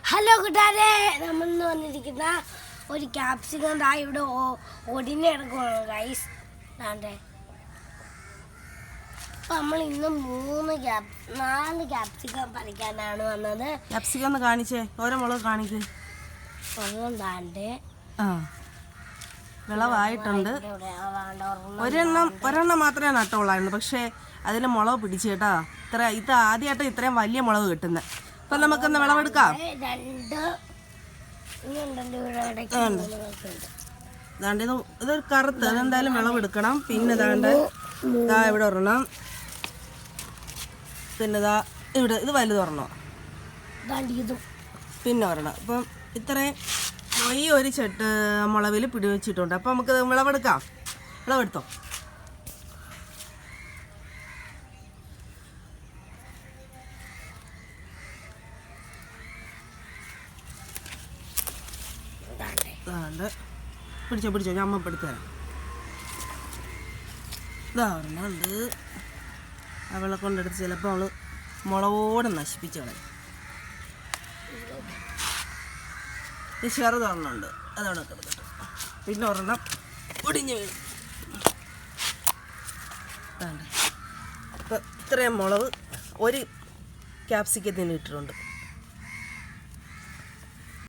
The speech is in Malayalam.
ഹലോ കൂട്ടുകാരെ, നമ്മൾ വന്നിരിക്കുന്ന ഒരു ക്യാപ്സിക്കം ദാ ഇവിടെ ഒടിഞ്ഞ് കിടക്കുകയാണ് ഗൈസ്. ദാണ്ടേ നമ്മൾ ഇന്ന് 4 ക്യാപ്സിക്കം പറിക്കാനാണ് വന്നത്. ക്യാപ്സിക്കം ഒന്ന് കാണിച്ചേ, ഓരോ മുളക് കാണിക്കേ. ഒന്നും ദാണ്ടേ വിളവായിട്ടുണ്ട്. ഒരെണ്ണം മാത്രമേ നട്ടുള്ളായിരുന്നു, പക്ഷേ അതിൽ മുളക് പിടിച്ചു കേട്ടോ. ഇത് ആദ്യമായിട്ട് ഇത്രയും വലിയ മുളക് കിട്ടുന്നത്. അപ്പൊ നമുക്കൊന്ന് വിളവെടുക്കാം. ഇതൊരു കറുത്ത്, അതെന്തായാലും വിളവെടുക്കണം. പിന്നെ ദാ ഇവിടെ ഒരെണ്ണം, പിന്നെ ദാ ഇവിടെ ഇത് വലുതൊരെണ്ണം, പിന്നെ ഒരെണ്ണം. അപ്പം ഇത്രയും ഈ ഒരു മുളവിൽ പിടിവെച്ചിട്ടുണ്ട്. അപ്പം നമുക്ക് വിളവെടുക്കാം. വിളവെടുത്തോ. പിടിച്ചോ ഞാൻ അമ്മ എടുത്തു തരാം. ഇതാ ഒരെണ്ണമുണ്ട്. അവളെ കൊണ്ടെടുത്ത് ചിലപ്പോൾ അവള് മുളകോടെ നശിപ്പിച്ചു കളയും. ഈ ചെറുതൊരെണ്ണമുണ്ട്, അതവിടെ കിടക്കട്ടെ. പിന്നെ ഒരെണ്ണം ഒടിഞ്ഞ് വീഴും. അപ്പം ഇത്രയും മുളക് ഒരു ക്യാപ്സിക്കത്തിന് ഇട്ടിട്ടുണ്ട്.